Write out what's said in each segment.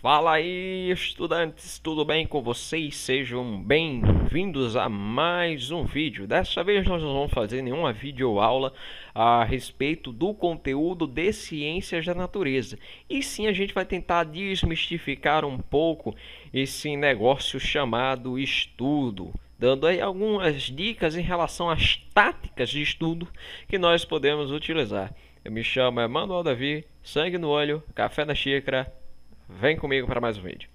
Fala aí, estudantes, tudo bem com vocês? Sejam bem-vindos a mais um vídeo. Dessa vez nós não vamos fazer nenhuma videoaula a respeito do conteúdo de ciências da natureza. E sim, a gente vai tentar desmistificar um pouco esse negócio chamado estudo, dando aí algumas dicas em relação às táticas de estudo que nós podemos utilizar. Eu me chamo Emanuel Davi, sangue no olho, café na xícara. Vem comigo para mais um vídeo.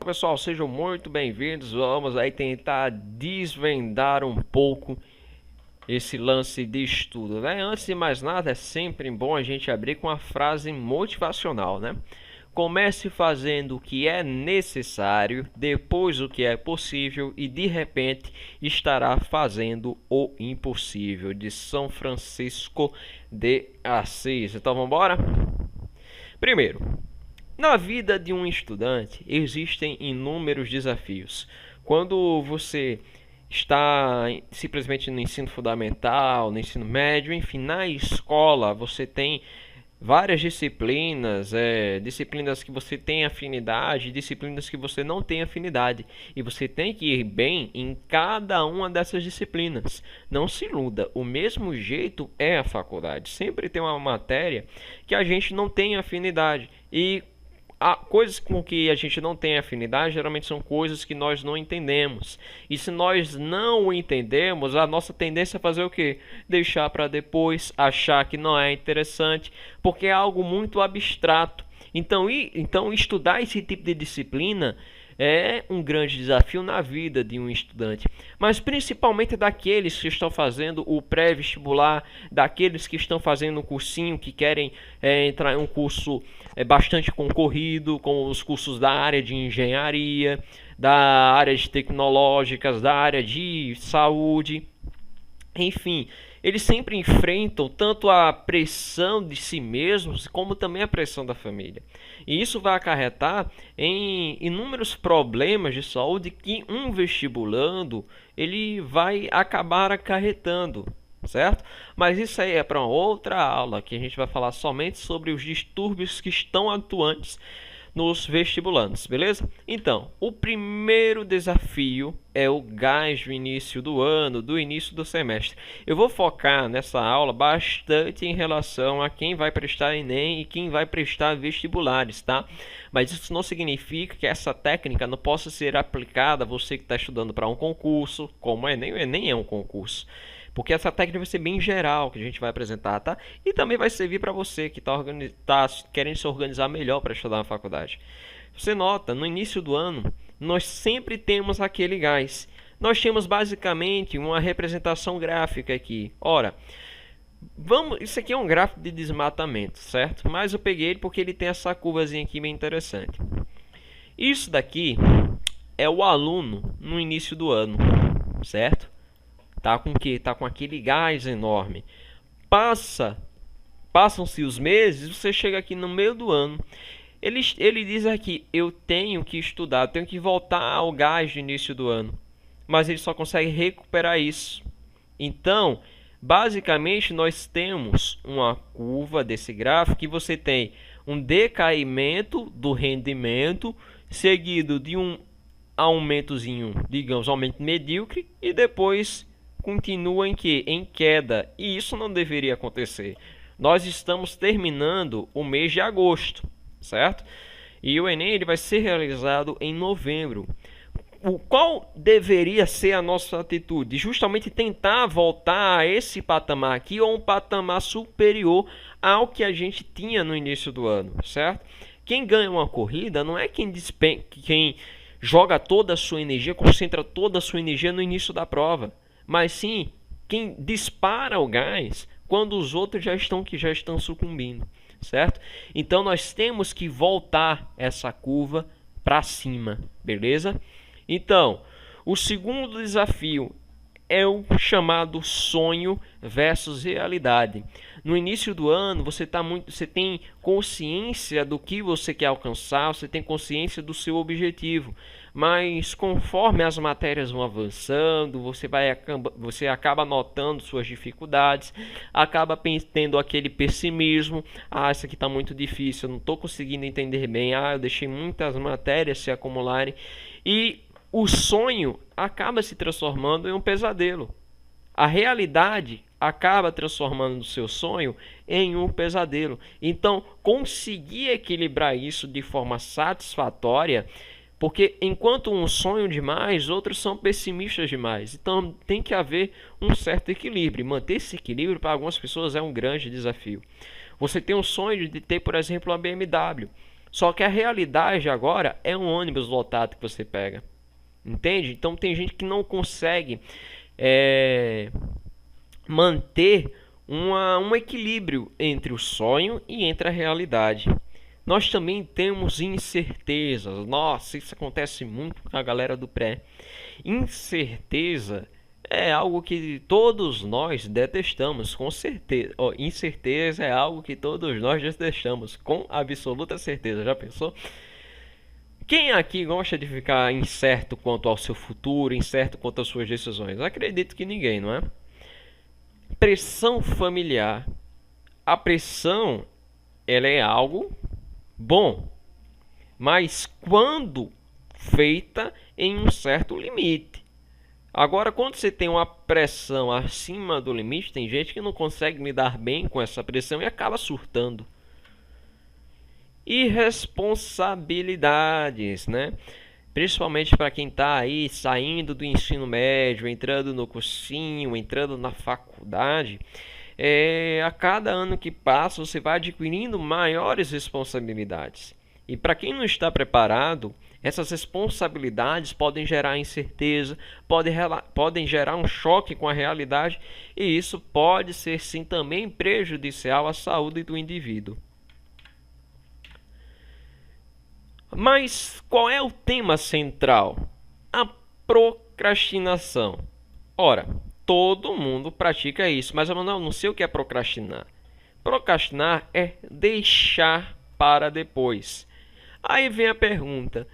Pessoal, sejam muito bem-vindos. Vamos aí tentar desvendar um pouco esse lance de estudo, né? Antes de mais nada, é sempre bom a gente abrir com uma frase motivacional, né? Comece fazendo o que é necessário, depois o que é possível e de repente estará fazendo o impossível, de São Francisco de Assis. Então vamos embora? Primeiro, na vida de um estudante existem inúmeros desafios. Quando você está simplesmente no ensino fundamental, no ensino médio, enfim, na escola você tem várias disciplinas, disciplinas que você tem afinidade, disciplinas que você não tem afinidade, e você tem que ir bem em cada uma dessas disciplinas. Não se iluda, o mesmo jeito é a faculdade. Sempre tem uma matéria que a gente não tem afinidade, e coisas com que a gente não tem afinidade geralmente são coisas que nós não entendemos. E se nós não entendemos, a nossa tendência é fazer o quê? Deixar para depois, achar que não é interessante, porque é algo muito abstrato. Então estudar esse tipo de disciplina é um grande desafio na vida de um estudante, mas principalmente daqueles que estão fazendo o pré-vestibular, daqueles que estão fazendo um cursinho, que querem entrar em um curso bastante concorrido, como os cursos da área de engenharia, da área de tecnológicas, da área de saúde. Enfim, eles sempre enfrentam tanto a pressão de si mesmos como também a pressão da família. E isso vai acarretar em inúmeros problemas de saúde que um vestibulando ele vai acabar acarretando, certo? Mas isso aí é para uma outra aula, que a gente vai falar somente sobre os distúrbios que estão atuantes nos vestibulandos, beleza? Então, o primeiro desafio é o gás do início do ano, do início do semestre. Eu vou focar nessa aula bastante em relação a quem vai prestar Enem e quem vai prestar vestibulares, tá? Mas isso não significa que essa técnica não possa ser aplicada a você que está estudando para um concurso, como o Enem é um concurso. Porque essa técnica vai ser bem geral que a gente vai apresentar, tá? E também vai servir para você que está querendo se organizar melhor para estudar na faculdade. Você nota, no início do ano, nós sempre temos aquele gás. Nós temos basicamente uma representação gráfica aqui. Ora, isso aqui é um gráfico de desmatamento, certo? Mas eu peguei ele porque ele tem essa curvazinha aqui bem interessante. Isso daqui é o aluno no início do ano, certo? Tá com que? Tá com aquele gás enorme. Passam-se os meses, você chega aqui no meio do ano. Ele diz aqui, eu tenho que estudar, eu tenho que voltar ao gás do início do ano. Mas ele só consegue recuperar isso. Então, basicamente, nós temos uma curva desse gráfico que você tem um decaimento do rendimento, seguido de um aumentozinho, digamos, aumento medíocre, e depois continua em queda, e isso não deveria acontecer. Nós estamos terminando o mês de agosto, certo? E o Enem ele vai ser realizado em novembro. Qual deveria ser a nossa atitude? Justamente tentar voltar a esse patamar aqui, ou um patamar superior ao que a gente tinha no início do ano, certo? Quem ganha uma corrida não é quem joga toda a sua energia, concentra toda a sua energia no início da prova, mas sim quem dispara o gás quando os outros já estão sucumbindo, certo? Então nós temos que voltar essa curva para cima, beleza? Então, o segundo desafio é o chamado sonho versus realidade. No início do ano, você tem consciência do que você quer alcançar, você tem consciência do seu objetivo. Mas conforme as matérias vão avançando, você acaba notando suas dificuldades, acaba tendo aquele pessimismo. Isso aqui está muito difícil, eu não estou conseguindo entender bem. Eu deixei muitas matérias se acumularem. E o sonho acaba se transformando em um pesadelo. A realidade acaba transformando o seu sonho em um pesadelo. Então, conseguir equilibrar isso de forma satisfatória, porque enquanto um sonho demais, outros são pessimistas demais. Então, tem que haver um certo equilíbrio. Manter esse equilíbrio para algumas pessoas é um grande desafio. Você tem um sonho de ter, por exemplo, uma BMW. Só que a realidade agora é um ônibus lotado que você pega. Entende? Então tem gente que não consegue manter um equilíbrio entre o sonho e entre a realidade. Nós também temos incertezas. Nossa, isso acontece muito com a galera do pré. Incerteza é algo que todos nós detestamos, com certeza. Incerteza é algo que todos nós detestamos, com absoluta certeza. Já pensou? Quem aqui gosta de ficar incerto quanto ao seu futuro, incerto quanto às suas decisões? Acredito que ninguém, não é? Pressão familiar. A pressão, ela é algo bom, mas quando feita em um certo limite. Agora, quando você tem uma pressão acima do limite, tem gente que não consegue lidar bem com essa pressão e acaba surtando. Irresponsabilidades, né? Principalmente para quem está aí saindo do ensino médio, entrando no cursinho, entrando na faculdade. A cada ano que passa, você vai adquirindo maiores responsabilidades. E para quem não está preparado, essas responsabilidades podem gerar incerteza, podem gerar um choque com a realidade, e isso pode ser sim também prejudicial à saúde do indivíduo. Mas qual é o tema central? A procrastinação. Ora, todo mundo pratica isso, mas eu não sei o que é procrastinar. Procrastinar é deixar para depois. Aí vem a pergunta: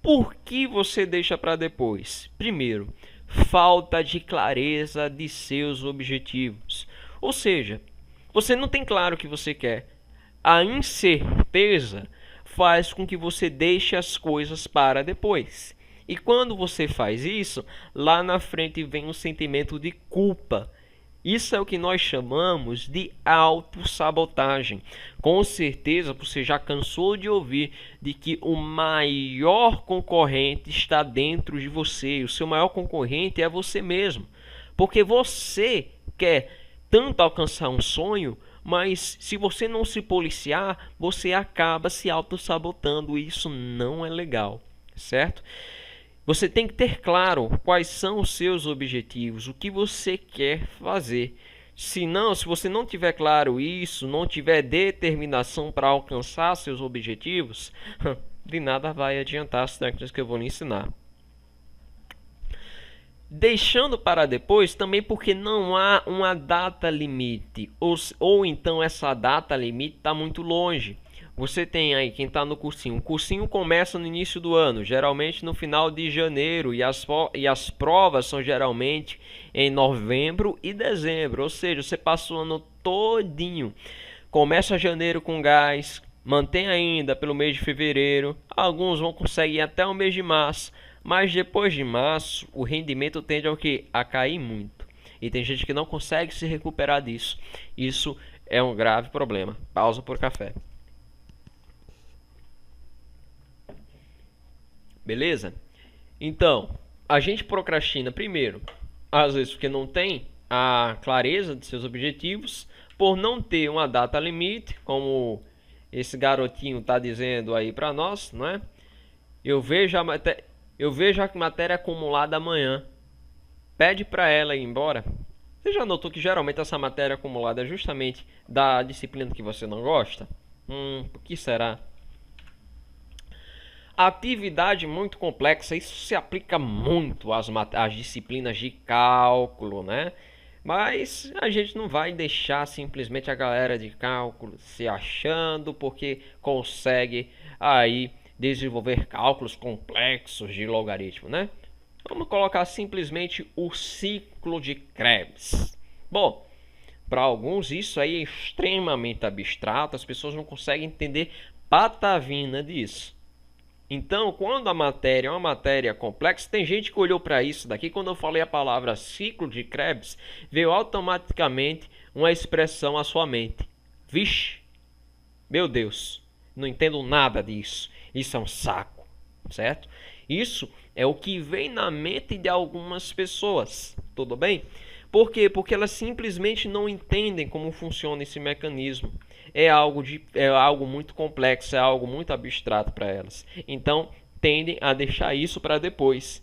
por que você deixa para depois? Primeiro, falta de clareza de seus objetivos. Ou seja, você não tem claro o que você quer. A incerteza faz com que você deixe as coisas para depois. E quando você faz isso, lá na frente vem um sentimento de culpa. Isso é o que nós chamamos de autossabotagem. Com certeza você já cansou de ouvir de que o maior concorrente está dentro de você. E o seu maior concorrente é você mesmo. Porque você quer tanto alcançar um sonho, mas se você não se policiar, você acaba se autossabotando, e isso não é legal, certo? Você tem que ter claro quais são os seus objetivos, o que você quer fazer. Se você não tiver claro isso, não tiver determinação para alcançar seus objetivos, de nada vai adiantar as técnicas que eu vou lhe ensinar. Deixando para depois também porque não há uma data limite, ou então essa data limite está muito longe. Você tem aí quem está no cursinho. O cursinho começa no início do ano, geralmente no final de janeiro, e as provas são geralmente em novembro e dezembro. Ou seja, você passa o ano todinho. Começa janeiro com gás, mantém ainda pelo mês de fevereiro. Alguns vão conseguir até o mês de março. Mas depois de março, o rendimento tende a cair muito. E tem gente que não consegue se recuperar disso. Isso é um grave problema. Pausa por café. Beleza? Então, a gente procrastina primeiro, às vezes porque não tem a clareza de seus objetivos, por não ter uma data limite, como esse garotinho está dizendo aí para nós, não é? Eu vejo a matéria acumulada amanhã. Pede para ela ir embora. Você já notou que geralmente essa matéria acumulada é justamente da disciplina que você não gosta? O que será? Atividade muito complexa, isso se aplica muito às disciplinas de cálculo, né? Mas a gente não vai deixar simplesmente a galera de cálculo se achando porque consegue aí desenvolver cálculos complexos de logaritmo, né? Vamos colocar simplesmente o ciclo de Krebs. Bom, para alguns isso aí é extremamente abstrato, as pessoas não conseguem entender patavina disso. Então, quando a matéria é uma matéria complexa, tem gente que olhou para isso daqui, quando eu falei a palavra ciclo de Krebs, veio automaticamente uma expressão à sua mente. Vixe, meu Deus, não entendo nada disso. Isso é um saco, certo? Isso é o que vem na mente de algumas pessoas, tudo bem? Por quê? Porque elas simplesmente não entendem como funciona esse mecanismo. É algo muito complexo, é algo muito abstrato para elas. Então, tendem a deixar isso para depois.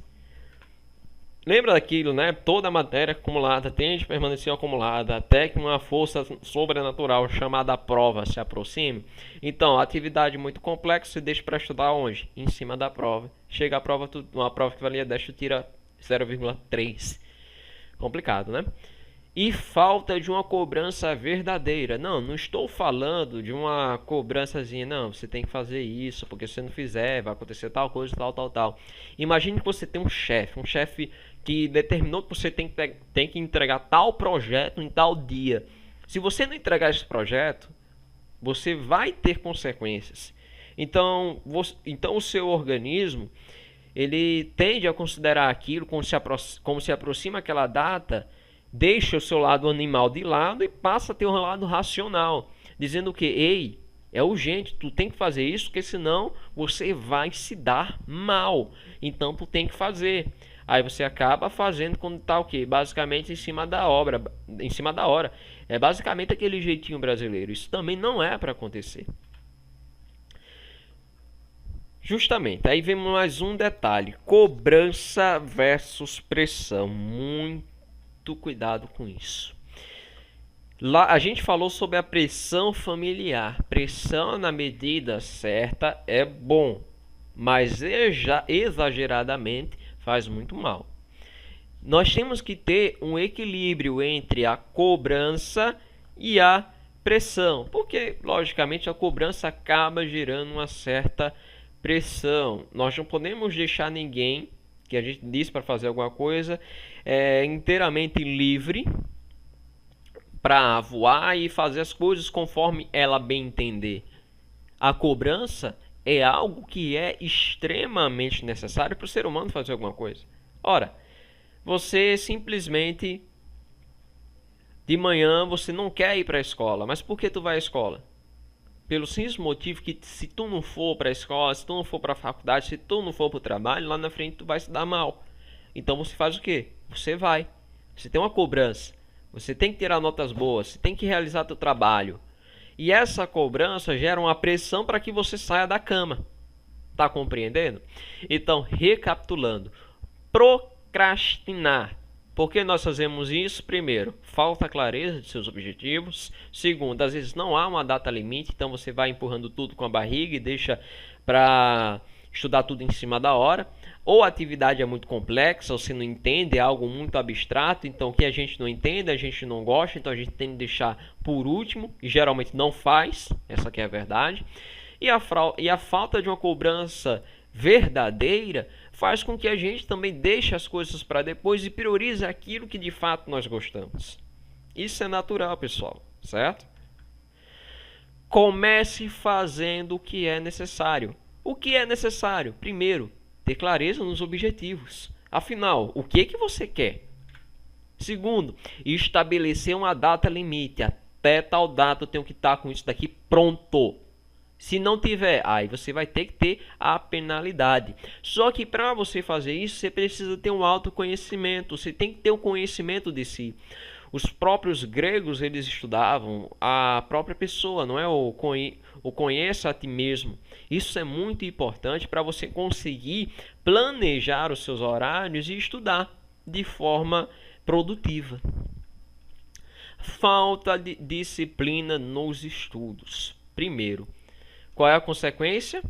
Lembra daquilo, né? Toda a matéria acumulada tende a permanecer acumulada até que uma força sobrenatural chamada prova se aproxime. Então, a atividade muito complexa se deixa para estudar onde? Em cima da prova. Chega a prova, uma prova que valia 10, tu tira 0,3. Complicado, né? E falta de uma cobrança verdadeira. Não estou falando de uma cobrançazinha. Não, você tem que fazer isso, porque se você não fizer, vai acontecer tal coisa, tal. Imagine que você tem um chefe que determinou que você tem que entregar tal projeto em tal dia. Se você não entregar esse projeto, você vai ter consequências. Então o seu organismo ele tende a considerar aquilo como se aproxima aquela data, deixa o seu lado animal de lado e passa a ter um lado racional, dizendo que, ei, é urgente, tu tem que fazer isso, porque senão você vai se dar mal. Então tu tem que fazer. Aí você acaba fazendo quando tá o quê? Basicamente em cima da hora. É basicamente aquele jeitinho brasileiro. Isso também não é para acontecer. Justamente, aí vem mais um detalhe: cobrança versus pressão. Muito cuidado com isso. Lá a gente falou sobre a pressão familiar. Pressão na medida certa é bom, mas exageradamente faz muito mal. Nós temos que ter um equilíbrio entre a cobrança e a pressão, porque logicamente a cobrança acaba gerando uma certa pressão. Nós não podemos deixar ninguém que a gente diz para fazer alguma coisa inteiramente livre para voar e fazer as coisas conforme ela bem entender. A cobrança é algo que é extremamente necessário para o ser humano fazer alguma coisa. Ora, você simplesmente de manhã você não quer ir para a escola, mas por que tu vai à escola? Pelo simples motivo que se tu não for para a escola, se tu não for para a faculdade, se tu não for para o trabalho, lá na frente tu vai se dar mal. Então você faz o quê? Você vai. Você tem uma cobrança. Você tem que tirar notas boas, você tem que realizar teu trabalho. E essa cobrança gera uma pressão para que você saia da cama. Tá compreendendo? Então, recapitulando. Procrastinar. Por que nós fazemos isso? Primeiro, falta clareza de seus objetivos. Segundo, às vezes não há uma data limite, então você vai empurrando tudo com a barriga e deixa para estudar tudo em cima da hora. Ou a atividade é muito complexa, ou você não entende, é algo muito abstrato, então o que a gente não entende, a gente não gosta, então a gente tem que deixar por último, e geralmente não faz, essa aqui é a verdade. E a falta de uma cobrança verdadeira faz com que a gente também deixe as coisas para depois e priorize aquilo que de fato nós gostamos. Isso é natural, pessoal, certo? Comece fazendo o que é necessário. O que é necessário? Primeiro, ter clareza nos objetivos. Afinal, o que você quer? Segundo, estabelecer uma data limite. Até tal data eu tenho que estar com isso daqui pronto. Se não tiver, aí você vai ter que ter a penalidade. Só que para você fazer isso, você precisa ter um autoconhecimento. Você tem que ter um conhecimento de si. Os próprios gregos, eles estudavam a própria pessoa, não é? O conheça a ti mesmo. Isso é muito importante para você conseguir planejar os seus horários e estudar de forma produtiva. Falta de disciplina nos estudos. Primeiro, qual é a consequência?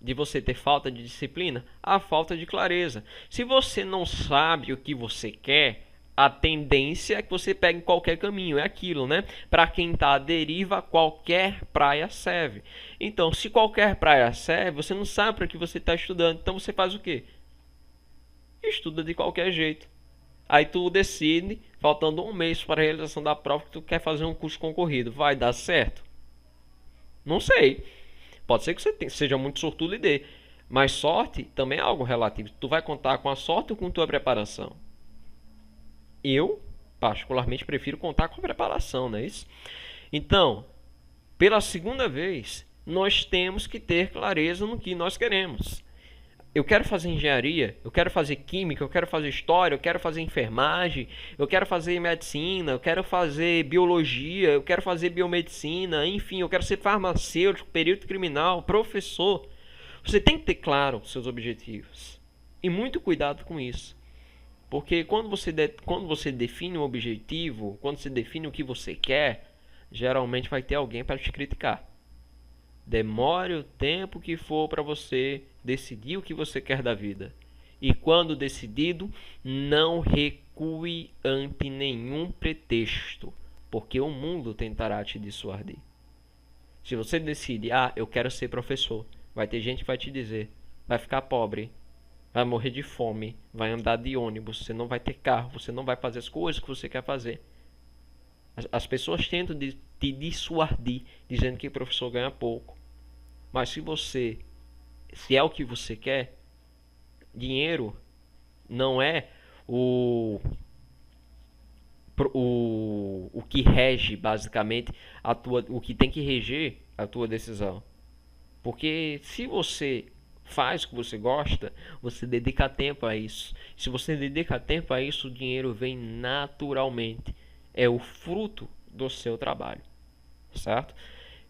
de você ter falta de disciplina? A falta de clareza. Se você não sabe o que você quer, a tendência é que você pegue qualquer caminho, é aquilo, né? Para quem está à deriva, qualquer praia serve. Então, se qualquer praia serve, você não sabe para que você está estudando. Então, você faz o quê? Estuda de qualquer jeito. Aí tu decide, faltando um mês para a realização da prova, que tu quer fazer um curso concorrido. Vai dar certo? Não sei. Pode ser que você seja muito sortudo e dê. Mas sorte também é algo relativo. Tu vai contar com a sorte ou com tua preparação? Eu, particularmente, prefiro contar com a preparação, não é isso? Então, pela segunda vez, nós temos que ter clareza no que nós queremos. Eu quero fazer engenharia, eu quero fazer química, eu quero fazer história, eu quero fazer enfermagem, eu quero fazer medicina, eu quero fazer biologia, eu quero fazer biomedicina, enfim, eu quero ser farmacêutico, perito criminal, professor. Você tem que ter claro os seus objetivos. E muito cuidado com isso. Porque quando você define um objetivo, quando você define o que você quer, geralmente vai ter alguém para te criticar. Demore o tempo que for para você decidir o que você quer da vida. E quando decidido, não recue ante nenhum pretexto, porque o mundo tentará te dissuadir. Se você decide, eu quero ser professor, vai ter gente que vai te dizer, vai ficar pobre, vai morrer de fome, vai andar de ônibus, você não vai ter carro, você não vai fazer as coisas que você quer fazer. As pessoas tentam te dissuadir, dizendo que o professor ganha pouco. Mas se é o que você quer, dinheiro não é o que rege basicamente o que tem que reger a tua decisão. Porque se você faz o que você gosta, você dedica tempo a isso. Se você dedica tempo a isso, o dinheiro vem naturalmente. É o fruto do seu trabalho, certo?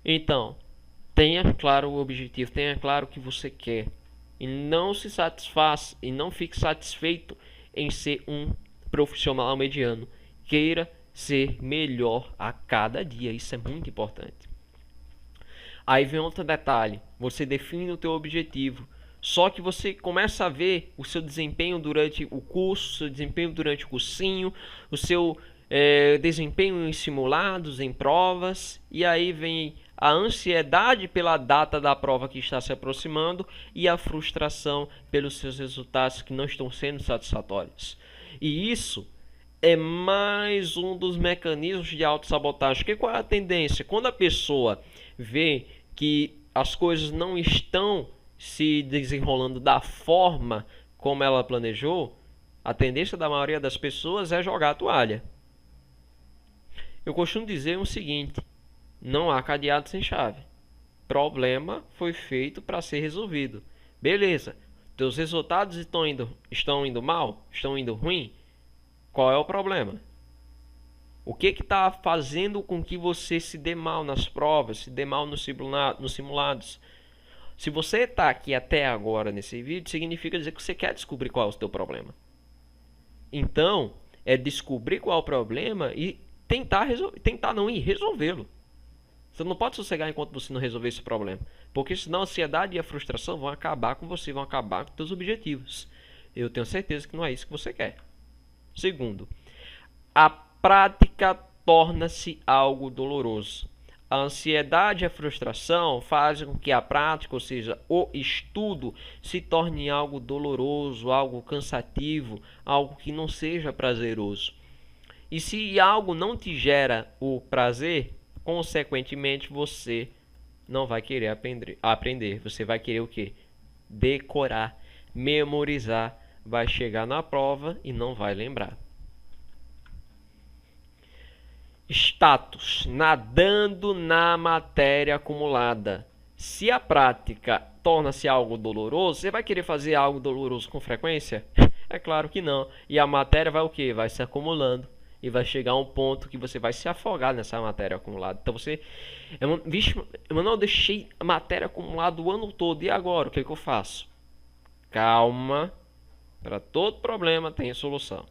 Então, tenha claro o objetivo, tenha claro o que você quer. E não se satisfaça e não fique satisfeito em ser um profissional mediano. Queira ser melhor a cada dia, isso é muito importante. Aí vem outro detalhe, você define o teu objetivo, só que você começa a ver o seu desempenho durante o curso, o seu desempenho durante o cursinho, o seu desempenho em simulados, em provas, e aí vem a ansiedade pela data da prova que está se aproximando e a frustração pelos seus resultados que não estão sendo satisfatórios. E isso é mais um dos mecanismos de autossabotagem. Porque qual é a tendência? Quando a pessoa vê que as coisas não estão se desenrolando da forma como ela planejou, a tendência da maioria das pessoas é jogar a toalha. Eu costumo dizer o seguinte: não há cadeado sem chave. Problema foi feito para ser resolvido. Beleza, teus resultados estão indo mal? Estão indo ruim? Qual é o problema? O que está fazendo com que você se dê mal nas provas, se dê mal nos simulados? Se você está aqui até agora nesse vídeo, significa dizer que você quer descobrir qual é o seu problema. Então, é descobrir qual é o problema e tentar não ir resolvê-lo. Você não pode sossegar enquanto você não resolver esse problema. Porque senão a ansiedade e a frustração vão acabar com você, vão acabar com os seus objetivos. Eu tenho certeza que não é isso que você quer. Segundo, a prática torna-se algo doloroso. A ansiedade e a frustração fazem com que a prática, ou seja, o estudo, se torne algo doloroso, algo cansativo, algo que não seja prazeroso. E se algo não te gera o prazer, consequentemente você não vai querer aprender. Você vai querer o quê? Decorar, memorizar, vai chegar na prova e não vai lembrar. Status: nadando na matéria acumulada. Se a prática torna-se algo doloroso, você vai querer fazer algo doloroso com frequência? É claro que não. E a matéria vai o quê? Vai se acumulando. E vai chegar a um ponto que você vai se afogar nessa matéria acumulada. Então você... Vixe, eu deixei a matéria acumulada o ano todo. E agora? O que eu faço? Calma. Para todo problema tem solução.